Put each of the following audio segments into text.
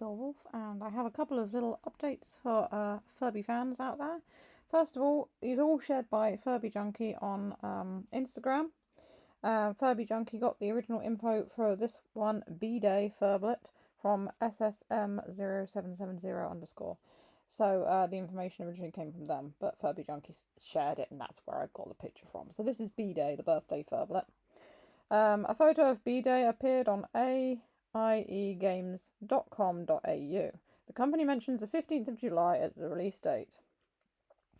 Wolf, and I have a couple of little updates for Furby fans out there. First of all, it's all shared by Furby Junkie on Instagram. Furby Junkie got the original info for this one, bday Furblet, from SSM0770 _. So the information originally came from them, but Furby Junkie shared it, and that's where I got the picture from. So this is bday, the birthday Furblet. A photo of bday appeared on aiegames.com.au. The company mentions the 15th of July as the release date.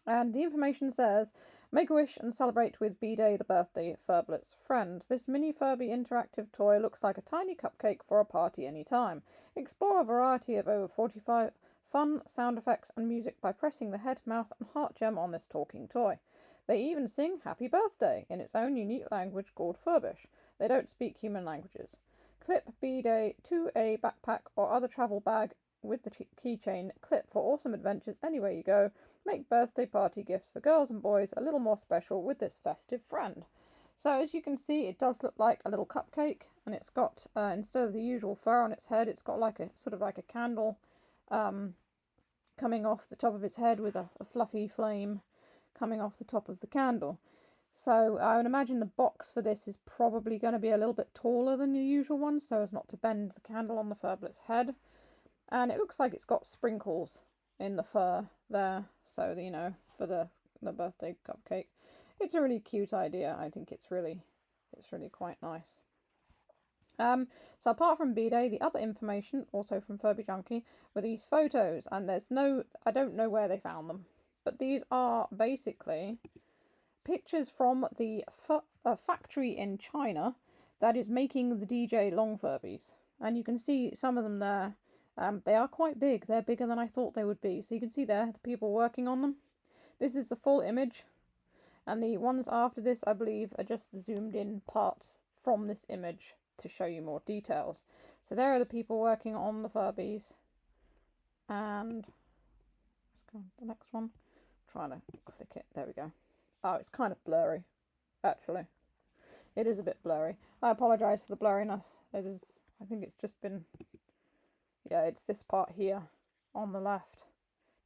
And the information says, make a wish and celebrate with bday, the birthday Furblet's friend. This mini Furby interactive toy looks like a tiny cupcake for a party anytime. Explore a variety of over 45 fun sound effects and music by pressing the head, mouth and heart gem on this talking toy. They even sing happy birthday in its own unique language called Furbish. They don't speak human languages. Clip bday to a backpack or other travel bag with the keychain clip for awesome adventures anywhere you go. Make birthday party gifts for girls and boys a little more special with this festive friend. So as you can see, it does look like a little cupcake, and it's got, instead of the usual fur on its head, it's got like a sort of like a candle coming off the top of its head with a fluffy flame coming off the top of the candle. So I would imagine the box for this is probably going to be a little bit taller than the usual one, so as not to bend the candle on the Furblet's head. And it looks like it's got sprinkles in the fur there, so you know, for the birthday cupcake. It's a really cute idea. I think it's really quite nice. So apart from bday, the other information, also from Furby Junkie, were these photos, and I don't know where they found them, but these are basically pictures from the factory in China that is making the DJ Long Furbies. And you can see some of them there. They are quite big. They're bigger than I thought they would be. So you can see there the people working on them. This is the full image. And the ones after this, I believe, are just zoomed in parts from this image to show you more details. So there are the people working on the Furbies. And let's go on to the next one. I'm trying to click it. There we go. Oh, it's kind of blurry, actually. It is a bit blurry. I apologise for the blurriness. It is, I think it's just been, yeah, it's this part here on the left,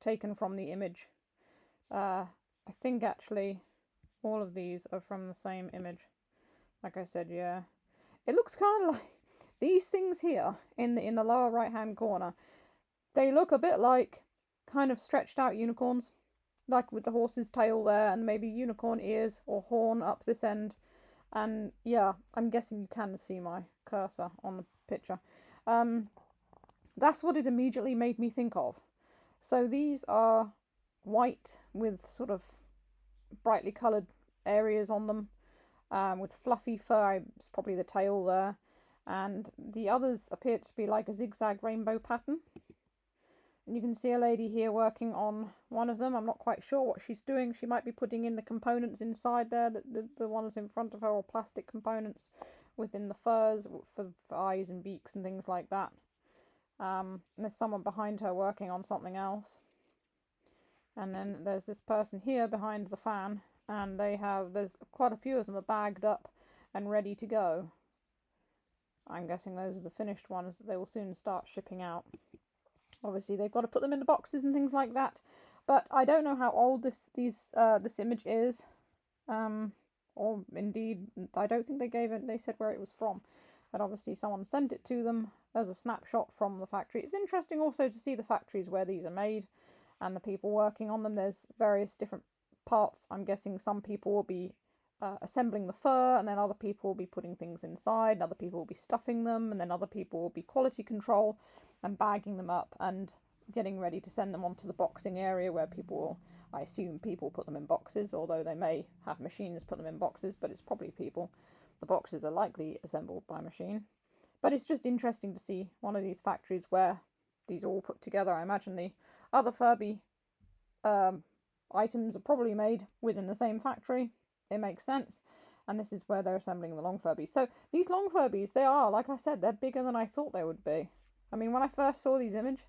taken from the image. I think actually all of these are from the same image. Like I said, yeah. It looks kind of like these things here in the lower right hand corner. They look a bit like kind of stretched out unicorns. Like with the horse's tail there, and maybe unicorn ears or horn up this end. And yeah, I'm guessing you can see my cursor on the picture. That's what it immediately made me think of. So these are white with sort of brightly coloured areas on them, with fluffy fur. It's probably the tail there. And the others appear to be like a zigzag rainbow pattern. And you can see a lady here working on one of them. I'm not quite sure what she's doing. She might be putting in the components inside there, the ones in front of her, or plastic components within the furs for eyes and beaks and things like that. And there's someone behind her working on something else. And then there's this person here behind the fan, and there's quite a few of them are bagged up and ready to go. I'm guessing those are the finished ones that they will soon start shipping out. Obviously, they've got to put them in the boxes and things like that. But I don't know how old this image is, or indeed, I don't think they gave it. They said where it was from, but obviously someone sent it to them as a snapshot from the factory. It's interesting also to see the factories where these are made and the people working on them. There's various different parts. I'm guessing some people will be assembling the fur, and then other people will be putting things inside, and other people will be stuffing them, and then other people will be quality control and bagging them up and getting ready to send them onto the boxing area where people will, I assume people put them in boxes, although they may have machines put them in boxes, but it's probably people. The boxes are likely assembled by machine. But it's just interesting to see one of these factories where these are all put together. I imagine the other Furby items are probably made within the same factory. It makes sense. And this is where they're assembling the Long Furbies. So these Long Furbies, they are, like I said, they're bigger than I thought they would be. I mean, when I first saw these images,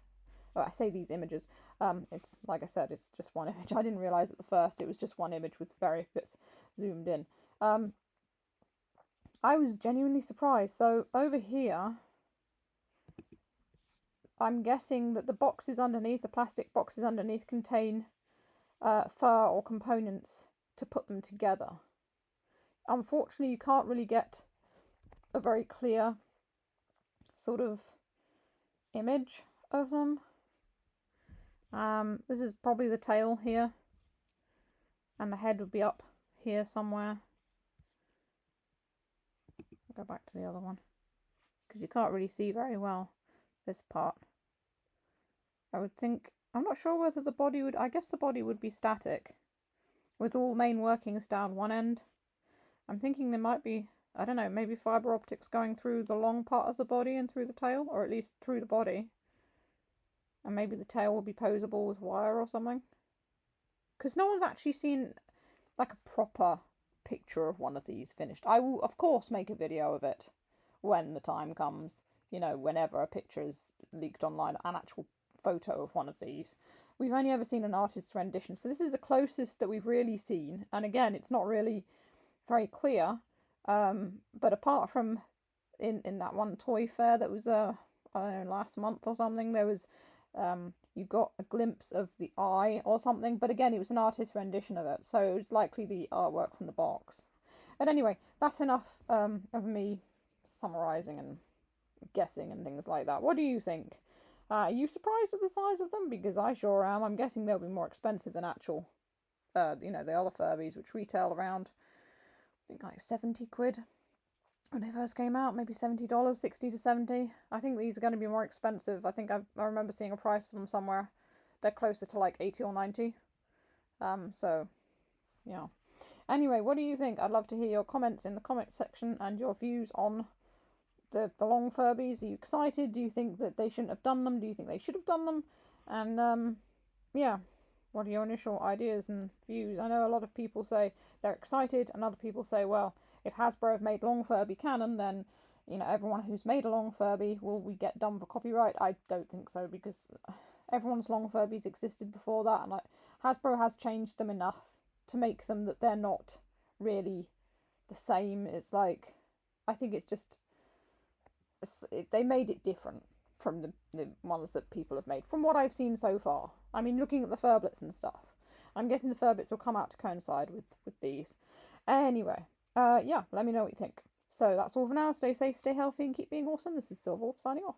it's, like I said, it's just one image. I didn't realise at the first it was just one image with various bits zoomed in. I was genuinely surprised. So over here, I'm guessing that the boxes underneath, the plastic boxes underneath, contain fur or components to put them together. Unfortunately, you can't really get a very clear sort of image of them. This is probably the tail here, and the head would be up here somewhere. I'll go back to the other one because you can't really see very well this part. I would think, I'm not sure whether the body would, I guess the body would be static with all main workings down one end. I'm thinking there might be, I don't know, maybe fibre optics going through the long part of the body and through the tail, or at least through the body. And maybe the tail will be posable with wire or something. Because no one's actually seen like a proper picture of one of these finished. I will, of course, make a video of it when the time comes. You know, whenever a picture is leaked online, an actual photo of one of these. We've only ever seen an artist's rendition, so this is the closest that we've really seen. And again, it's not really very clear. But apart from in that one toy fair that was I don't know, last month or something, there was you got a glimpse of the eye or something, but again, it was an artist's rendition of it, so it was likely the artwork from the box. But anyway, that's enough of me summarising and guessing and things like that. What do you think? Are you surprised at the size of them? Because I sure am. I'm guessing they'll be more expensive than actual, you know, the other Furbies, which retail around, I think, like 70 quid when they first came out. Maybe $70, 60 to 70. I think these are going to be more expensive. I think I remember seeing a price for them somewhere. They're closer to like 80 or 90. So, yeah. Anyway, what do you think? I'd love to hear your comments in the comment section and your views on the long Furbies. Are you excited? Do you think that they shouldn't have done them? Do you think they should have done them? And yeah, what are your initial ideas and views? I know a lot of people say they're excited, and other people say, well, if Hasbro have made long Furby canon, then, you know, everyone who's made a long Furby, will we get done for copyright? I don't think so, because everyone's long Furbies existed before that, and Hasbro has changed them enough to make them that they're not really the same. It's like, I think it's just, they made it different from the ones that people have made, from what I've seen so far. I mean, looking at the Furblets and stuff, I'm guessing the Furblets will come out to coincide with these. Anyway, yeah, let me know what you think. So that's all for now. Stay safe, stay healthy, and keep being awesome. This is Silverwolf signing off.